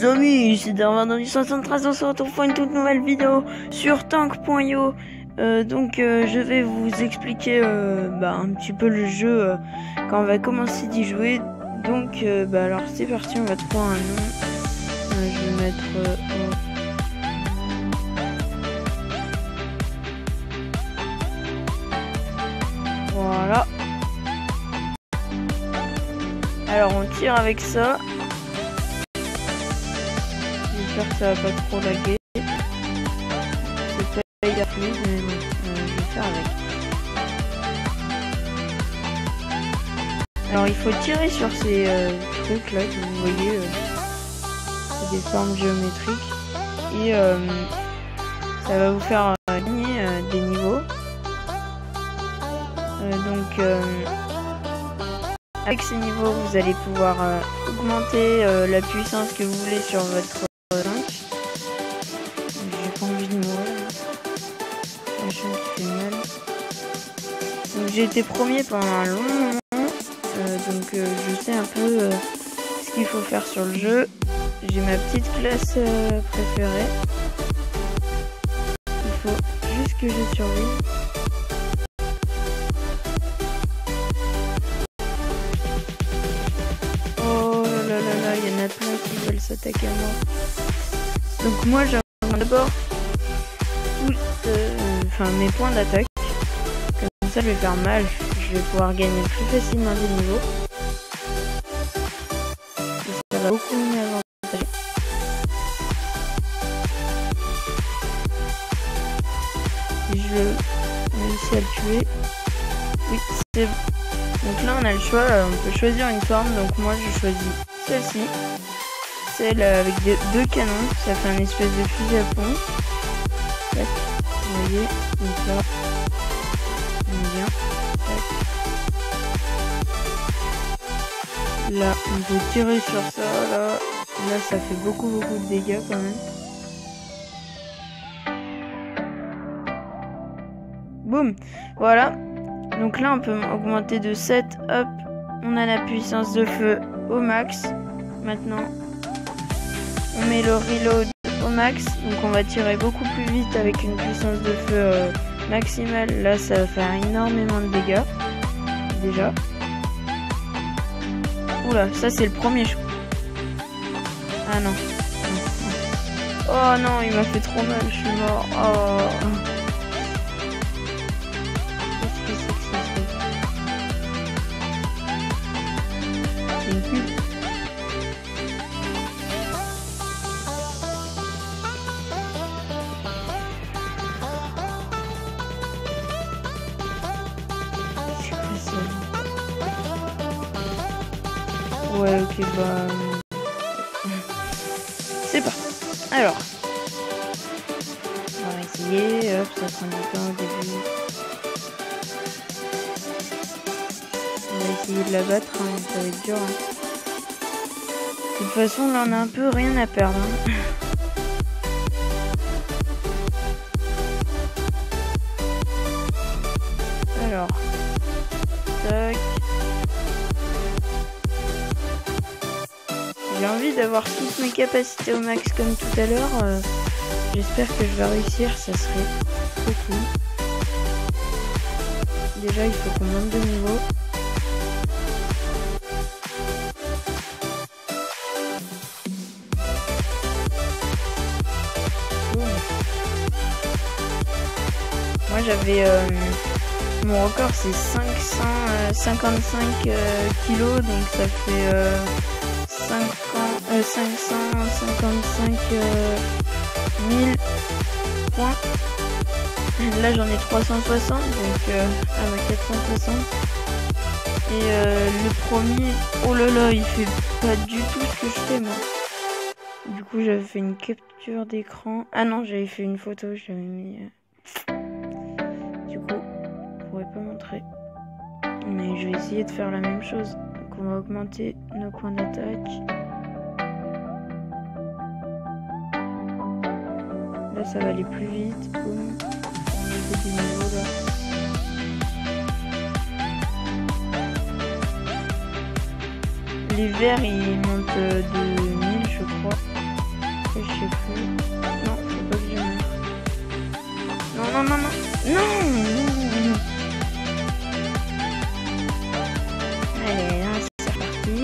les amis, c'est Darwin dans du 73, on se retrouve pour une toute nouvelle vidéo sur Tank.io. Je vais vous expliquer un petit peu le jeu quand on va commencer d'y jouer. Alors c'est parti, on va trouver un nom. Je vais mettre... Voilà. Alors on tire avec ça. J'espère que ça va pas trop laguer. C'est pas hyper fluide, mais bon, je vais faire avec. Alors il faut tirer sur ces trucs là que vous voyez, c'est des formes géométriques et ça va vous faire gagner des niveaux. Avec ces niveaux, vous allez pouvoir augmenter la puissance que vous voulez sur votre tank. J'ai pas envie de mourir. La chambre qui fait mal. Donc j'ai été premier pendant un long moment. Je sais un peu ce qu'il faut faire sur le jeu. J'ai ma petite classe préférée. Il faut juste que je survive. Il y en a plein qui veulent s'attaquer à moi. Donc moi j'aurai d'abord mes points d'attaque. Comme ça je vais faire mal. Je vais pouvoir gagner plus facilement des niveaux. Et ça va beaucoup mieux avantager. Si je réussis à le tuer. Oui, c'est bon. Donc là on a le choix, on peut choisir une forme. Donc moi je choisis celle-ci, celle avec deux canons, ça fait un espèce de fusil à pompe. Tac. Vous voyez, donc là, on est bien. Tac. Là, on peut tirer sur ça, là ça fait beaucoup de dégâts quand même. Boum, voilà. Donc là, on peut augmenter de 7, hop, on a la puissance de feu au max. Maintenant, on met le reload au max, donc on va tirer beaucoup plus vite avec une puissance de feu maximale. Là, ça va faire énormément de dégâts, déjà. Oula, ça c'est le premier choix. Ah non. Oh non, il m'a fait trop mal, je suis mort. Oh. Ouais, ok, c'est parti. Alors, on va essayer. Hop, ça prend du temps au début. On va essayer de la battre, hein, ça va être dur. Hein. De toute façon, là, on a un peu rien à perdre. Hein. Alors, tac. J'ai envie d'avoir toutes mes capacités au max comme tout à l'heure. J'espère que je vais réussir, ça serait trop cool. Déjà, il faut qu'on monte de niveau. Moi, j'avais... mon record, c'est 555 kilos, donc ça fait... 555 000 points. Là j'en ai 360, donc 460. Et le premier, oh là là, il fait pas du tout ce que je fais moi. Du coup j'avais fait une capture d'écran. Ah non, j'avais fait une photo, j'avais mis... Du coup, je pourrais pas montrer. Mais je vais essayer de faire la même chose. Donc on va augmenter nos points d'attaque. Là ça va aller plus vite. Boum. On met des niveaux là. Les verts ils montent de 1000 je crois. plus. Non, faut pas que je meure. Non, non, non, non. Non, non. Allez, là, c'est parti.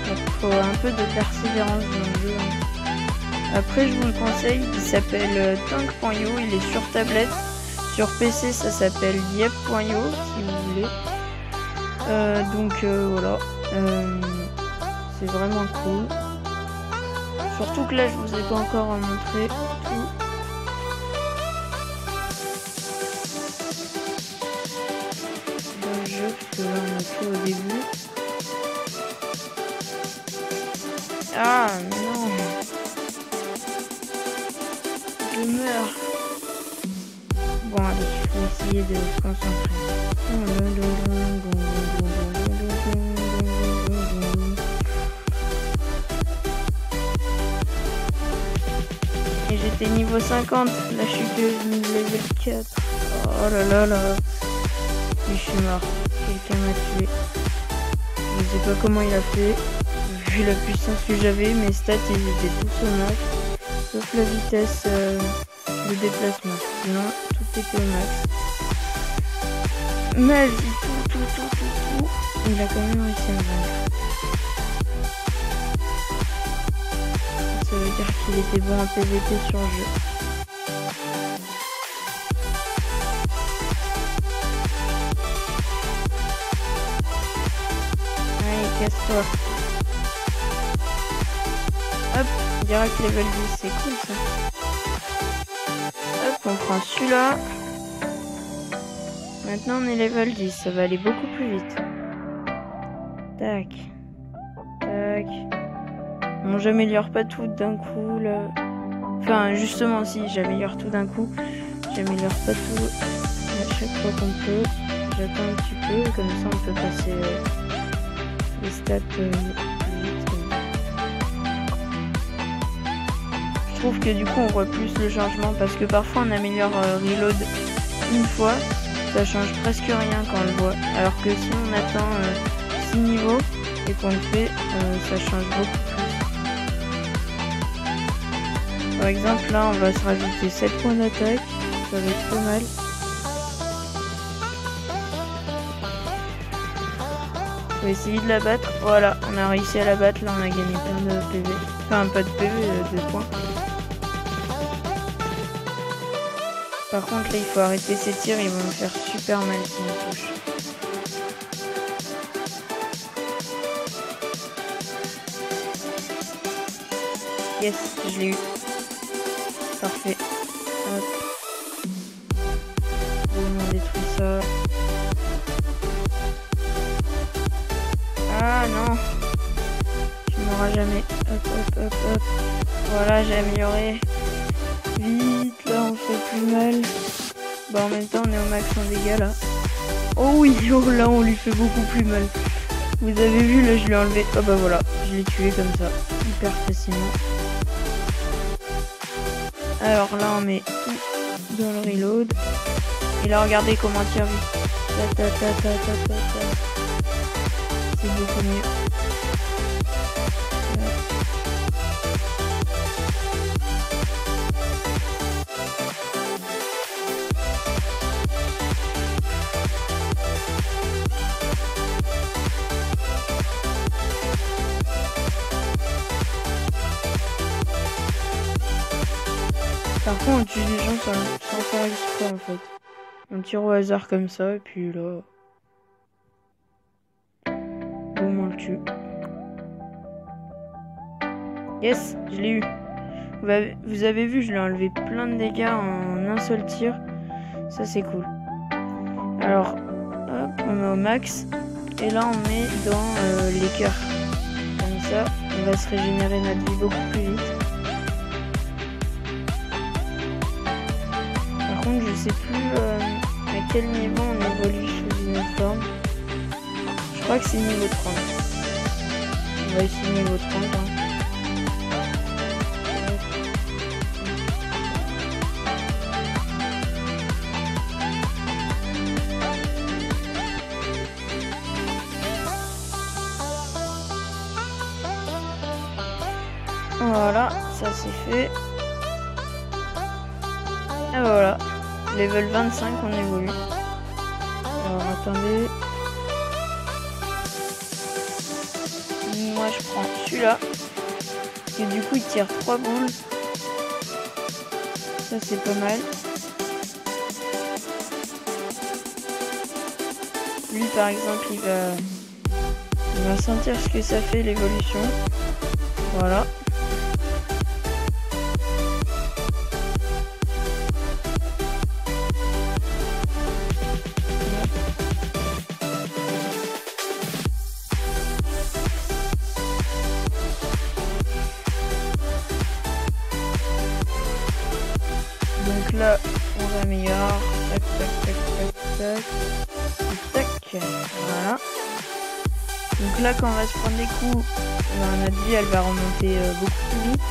Il faut un peu de persévérance dans le jeu. Après, je vous le conseille, il s'appelle Tank.io, il est sur tablette. Sur PC, ça s'appelle Yep.io, si vous voulez. Donc voilà, c'est vraiment cool. Surtout que là, je vous ai pas encore montré tout. Dans le jeu, parce que là, on est plus au début. Ah non, je meurs. Bon, allez, il faut essayer de se concentrer. Et j'étais niveau 50, là je suis devenu level 4. Oh là là là. Et je suis mort. Quelqu'un m'a tué. Je sais pas comment il a fait. Vu la puissance que j'avais, mes stats ils étaient tous au max. Sauf la vitesse de déplacement. Sinon, tout était au max. Ma vie, tout. Il a quand même réussi à me vaincre. Ça veut dire qu'il était bon en PVP sur le jeu. Allez, casse-toi. Hop, direct level 10, c'est cool ça. Hop, on prend celui-là. Maintenant on est level 10, ça va aller beaucoup plus vite. Tac. Tac. Bon, j'améliore pas tout d'un coup là. Enfin, justement, si j'améliore tout d'un coup, j'améliore pas tout à chaque fois qu'on peut. J'attends un petit peu, comme ça on peut passer les stats plus vite. Je trouve que du coup on voit plus le changement parce que parfois on améliore reload une fois, ça change presque rien quand on le voit. Alors que si on attend 6 niveaux et qu'on le fait, ça change beaucoup plus. Par exemple là on va se rajouter 7 points d'attaque, ça va être pas mal. Faut essayer de la battre, voilà, on a réussi à la battre, là on a gagné plein de PV, enfin pas de PV, de points. Par contre là il faut arrêter ces tirs, ils vont me faire super mal s'ils me touchent. Yes, je l'ai eu. Parfait. Hop. Boum, on détruit ça. Ah non. Tu m'auras jamais. Hop, hop, hop, hop. Voilà, j'ai amélioré. Vite, là on fait plus mal. Bah en même temps on est au max en dégâts là. Oh oui, oh là on lui fait beaucoup plus mal. Vous avez vu là je lui ai enlevé. Oh bah voilà, je l'ai tué comme ça. Hyper facilement. Alors là on met tout dans le reload. Et là regardez comment on tire vite. Ta. C'est beaucoup mieux. Parfois on tue des gens sans faire exprès en fait. On tire au hasard comme ça et puis là... Boum, on le tue. Yes, je l'ai eu. Vous avez vu, je lui ai enlevé plein de dégâts en un seul tir. Ça c'est cool. Alors, hop, on met au max. Et là on met dans les cœurs. Comme ça, on va se régénérer notre vie beaucoup plus vite. Par contre, je sais plus à quel niveau on évolue sous une forme. Je crois que c'est niveau 30. On va essayer niveau 30. Hein. Voilà, ça c'est fait. Et voilà, level 25 on évolue. Alors attendez. Moi je prends celui-là. Et du coup il tire 3 boules. Ça c'est pas mal. Lui par exemple il va sentir ce que ça fait l'évolution. Voilà. Donc là, on améliore. Tac, tac, tac, tac, tac. Tac. Voilà. Donc là, quand on va se prendre des coups, notre vie, elle va remonter beaucoup plus vite.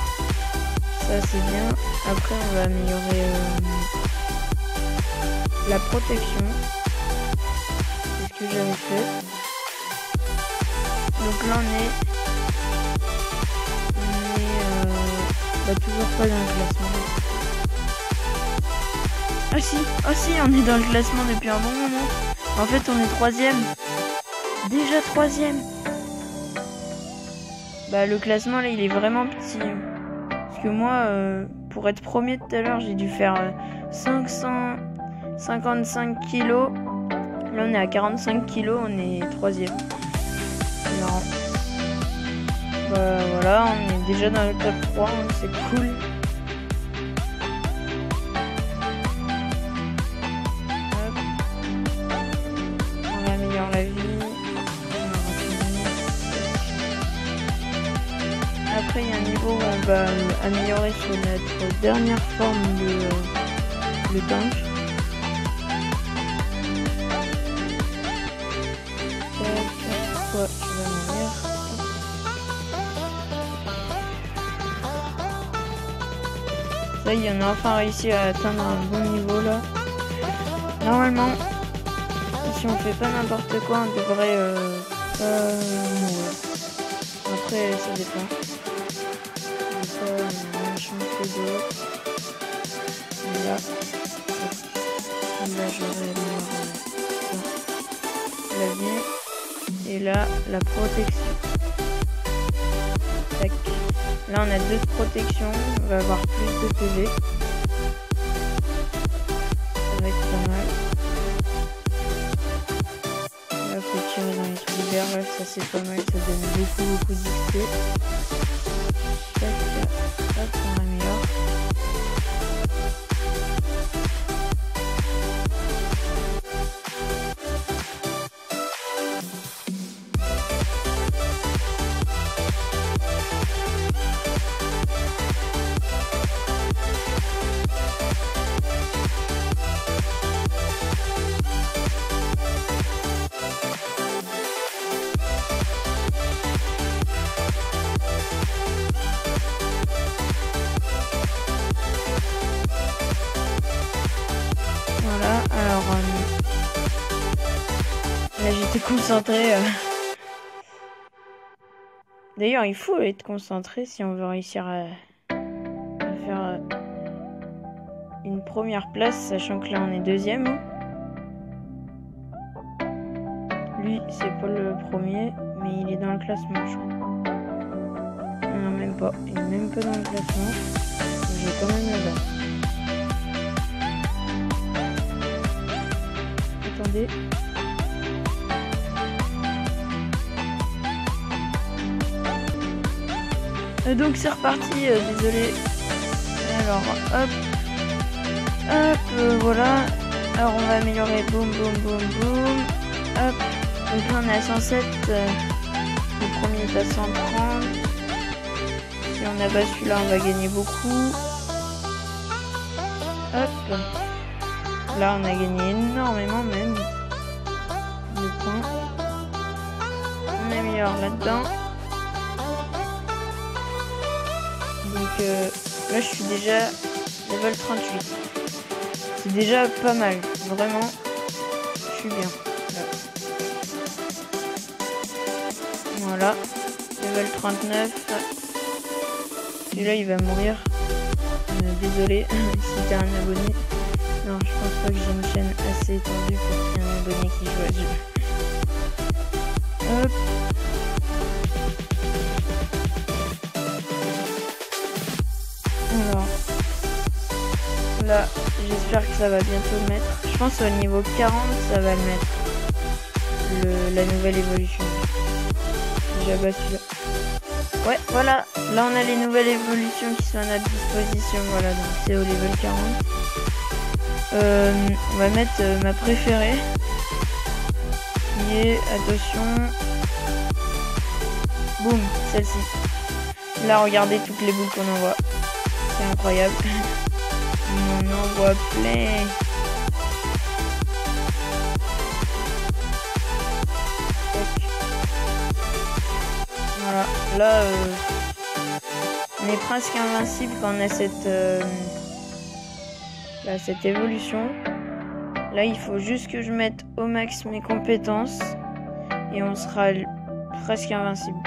Ça, c'est bien. Après, on va améliorer la protection. C'est ce que j'avais fait. Donc là, on est toujours pas dans le classement. Ah si, on est dans le classement depuis un bon moment. En fait, on est 3ème. Déjà 3ème. Bah, le classement, là, il est vraiment petit. Parce que moi, pour être premier tout à l'heure, j'ai dû faire 555 kilos. Là, on est à 45 kilos, on est 3ème. C'est marrant. Bah, voilà, on est déjà dans le top 3, hein, c'est cool. Après, il y a un niveau où on va améliorer sur notre dernière forme le dunk. Toi, tu vas mourir. Ça y est, on a enfin réussi à atteindre un bon niveau là. Normalement, si on fait pas n'importe quoi, on devrait pas mourir. Après, ça dépend. Là j'aurai la vie et là la protection. Tac. Là on a 2 de protection, on va avoir plus de PV. Ça va être pas mal. Là faut tirer dans les trous d'hiver, là ça c'est pas mal, ça donne beaucoup d'XP. Tac, hop, on améliore. Voilà, alors là j'étais concentré. D'ailleurs, il faut être concentré si on veut réussir à faire une première place, sachant que là on est 2ème. Lui, c'est pas le premier, mais il est dans le classement, je crois. Non, même pas. Il est même pas dans le classement. Je vais quand même le battre. Attendez. Donc c'est reparti, désolé. Alors hop, voilà. Alors on va améliorer, boum. Hop, donc là on est à 107, le premier est à 130. Si on abat celui-là on va gagner beaucoup. Hop, là on a gagné énormément même de points. On améliore là-dedans. Donc là je suis déjà level 38. C'est déjà pas mal, vraiment. Je suis bien. Là. Voilà, level 39. celui-là il va mourir. Désolé si t'es un abonné. Non, je pense pas que j'ai une chaîne assez étendue pour qu'il y ait un abonné qui joue à ce jeu. Hop. Alors. Là, j'espère que ça va bientôt le mettre. Je pense au niveau 40, ça va le mettre. La nouvelle évolution. J'ai abattu là. Ouais, voilà. Là, on a les nouvelles évolutions qui sont à notre disposition. Voilà, donc c'est au level 40. On va mettre ma préférée. Qui est, attention. Boum, celle-ci. Là, regardez toutes les boules qu'on envoie. C'est incroyable. On en envoie plein. Voilà, là on est presque invincible quand on a cette évolution. Là il faut juste que je mette au max mes compétences et on sera presque invincible.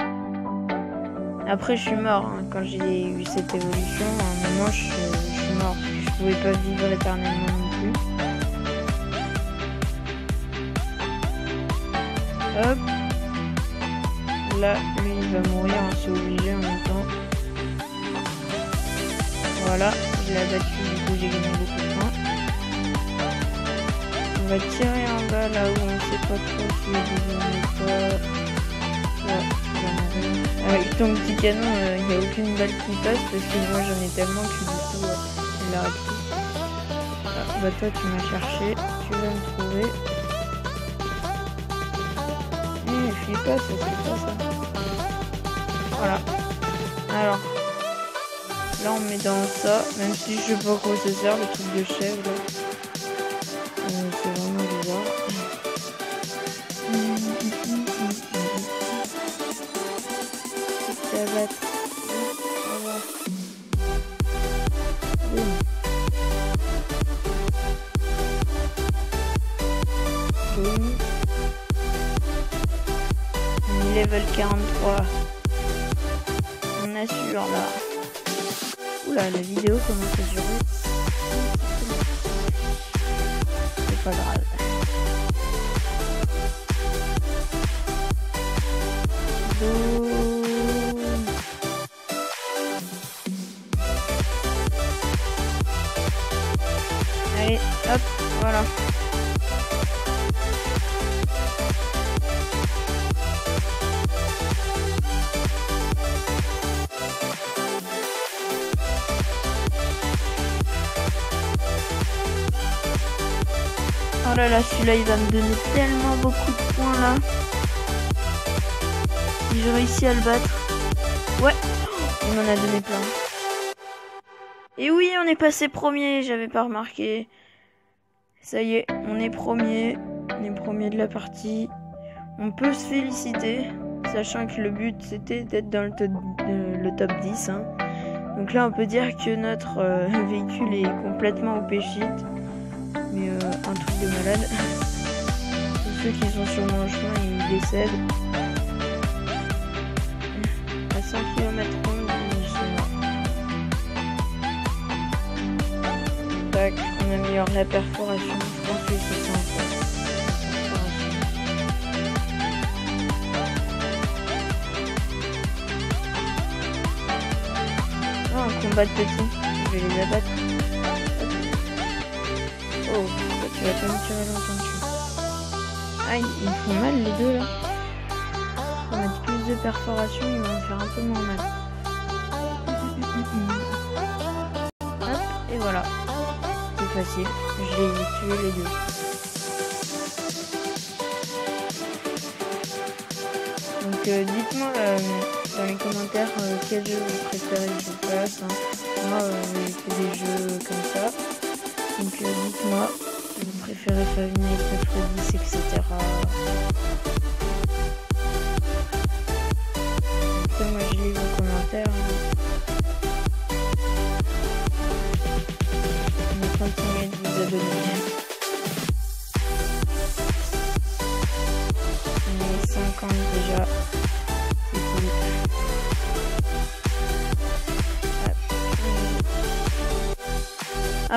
Après je suis mort hein. Quand j'ai eu cette évolution, à un moment je suis mort. Je pouvais pas vivre éternellement non plus. Hop. Là, lui, il va mourir, hein, c'est obligé en même temps. Voilà, je l'ai abattu, du coup j'ai gagné beaucoup de points. On va tirer en bas là où on sait pas trop si il est pas. Ouais, avec ton petit canon, il n'y a aucune balle qui passe parce que moi j'en ai tellement que du coup, il arrête tout. Ah, bah toi tu m'as cherché, tu vas me trouver. Il fuit pas, ça c'est pas ça. Voilà. Alors. Là on met dans ça, même si je sais pas à quoi ça sert le truc de chèvre là. C'est vraiment bizarre. Ça va être... Voilà. Boum. Boum. Level 43. On assure là. Oula, la vidéo commence à durer. C'est pas grave. Boum. Allez, hop, voilà. Oh là là, celui-là il va me donner tellement beaucoup de points là. Si je réussis à le battre. Ouais, il m'en a donné plein. Et oui, on est passé premier, j'avais pas remarqué. Ça y est, on est premier. On est premier de la partie. On peut se féliciter, sachant que le but c'était d'être dans le top 10. Hein. Donc là on peut dire que notre véhicule est complètement OP shit. Mais un truc de malade. Tous ceux qui sont sur mon chemin ils décèdent. À 100 km ils sont morts. Tac, on améliore la perforation. Je pense que c'est ça en fait. Oh, un combat de petits. Je vais les abattre. Oh, tu vas pas me tirer longtemps dessus. Ah, ils font mal les deux là. Pour mettre plus de perforation, ils vont me faire un peu moins mal. Hop, et voilà. C'est facile. Je les ai tués les deux. Donc dites-moi dans les commentaires quel jeu vous préférez que je fasse. Hein. Moi, j'ai fait des jeux comme ça. Donc dites-moi, vous préférez Five Nights at Freddy's, etc. Après moi je lis vos commentaires. On va continuer de vous abonner. On est 50 déjà. C'est cool.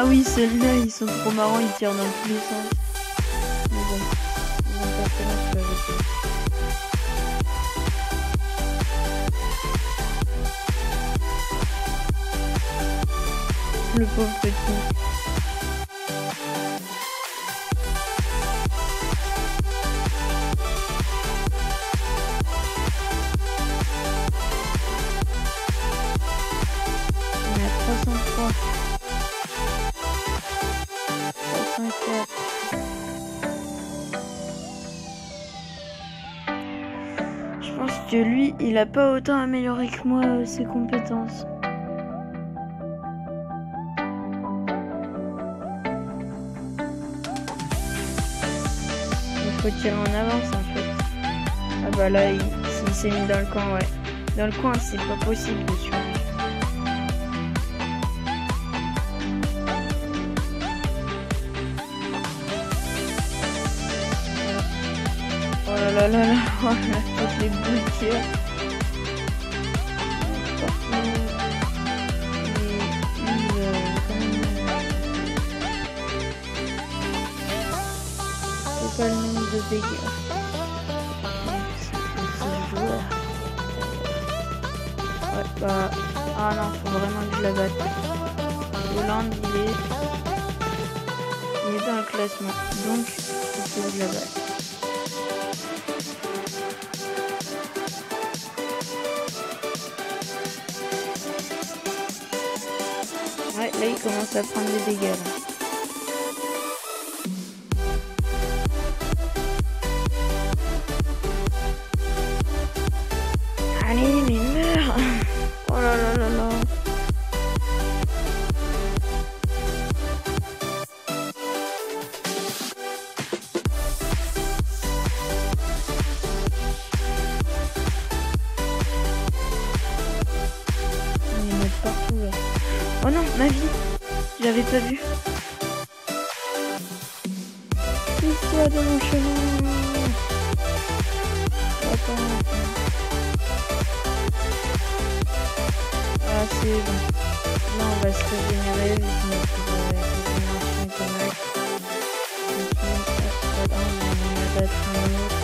Ah oui, ceux-là, ils sont trop marrants, ils tirent dans tous les sens. Mais bon, ils vont pas faire avec eux. Le pauvre petit. On est à 303. 304. Je pense que lui, il a pas autant amélioré que moi ses compétences. Il faut tirer en avance en fait. Ah bah là, il s'est mis dans le coin, ouais. Dans le coin, c'est pas possible de survivre. Oh là là là là, oh là, toutes les boules tirent. C'est pas le nombre de dégâts. Ouais, bah... Ah non, faut vraiment que je la batte. Hollande, il est dans le classement. Donc, il faut que je la batte. Ouais, là, il commence à prendre des dégâts. Là. Allez, mais meurs! Oh là là là là! Ils mettent partout là. Oh non, ma vie! J'avais pas vu. Pousse-toi dans mon chemin! Attends. Ah, c'est bon. Là, on va se régénérer vu que notre régénération est pas mal. Donc, ça, on va battre un autre.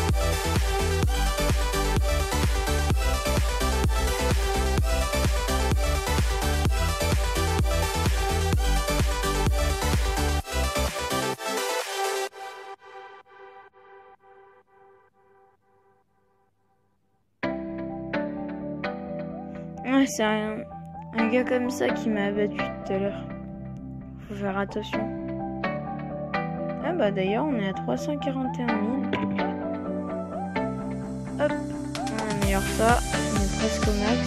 Ouais, c'est un gars comme ça qui m'a abattu tout à l'heure. Faut faire attention. Ah bah d'ailleurs, on est à 341 000. Hop, on améliore ça. On est presque au max.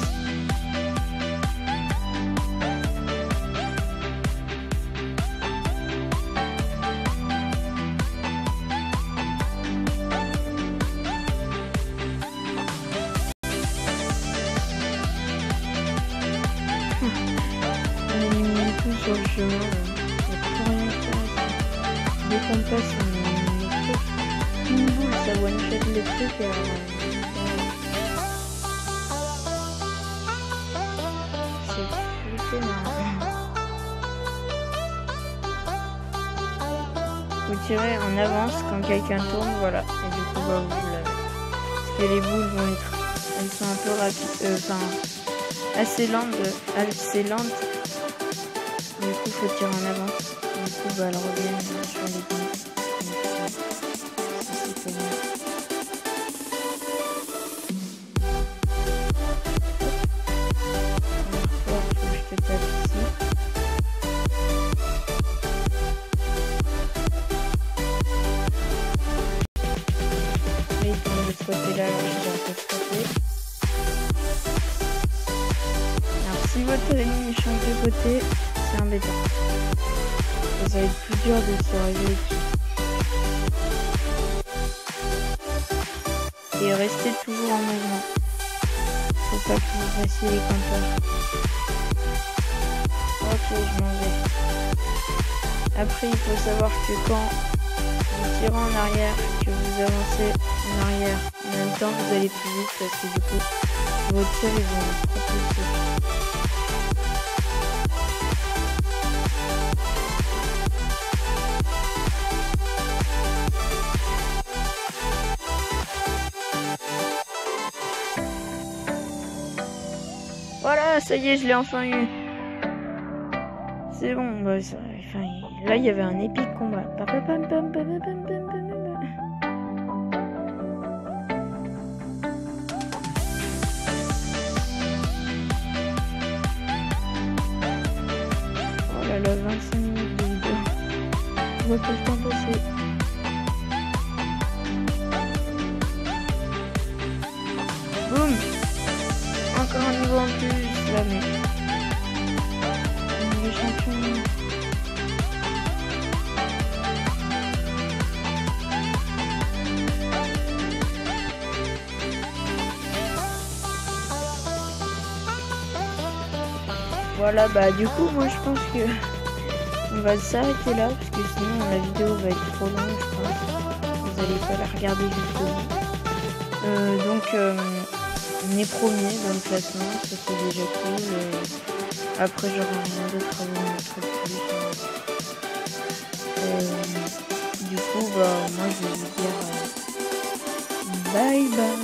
On élimine tout sur le chemin. Il n'y a plus rien qui reste. Dès qu'on passe, on élimine les trucs. Une boule, ça one-shot les trucs. C'est plutôt marrant. Vous tirez en avance quand quelqu'un tourne, voilà. Et du coup, bah, vous l'avez. Parce que les boules vont être... Elles sont un peu rapides. Enfin... assez lente. Du coup, faut tirer en avant. Du coup, bah, elles reviennent sur les boules. Ça, c'est pas bien. Faut que je te tape ici. Là, il tombe de ce côté-là, alors je vais un peu stopper. Si votre ennemi change de côté, c'est embêtant. Ça va être plus dur de se régler dessus. Et restez toujours en mouvement. Faut pas que vous fassiez les compteurs. Ok, je m'en vais. Après, il faut savoir que quand vous tirez en arrière, que vous avancez en arrière, en même temps, vous allez plus vite parce que du coup, vos tirs, ils vont vous propulser. Voilà, ça y est, je l'ai enfin eu. C'est bon, bah, enfin, là il y avait un épique combat. Oh là là, 25 minutes de vidéo. Je vois pas le temps passer. Boum. Encore un niveau en plus, là, mais... Le champion... Voilà, bah du coup, moi je pense que on va s'arrêter là, parce que sinon la vidéo va être trop longue, je pense. Vous allez pas la regarder jusqu'au bout. Donc, on est premier dans le classement, ça c'est déjà cool. Après, j'aurai rien d'autre à vous montrer plus. Du coup, bah, moi je vais vous dire bye bye.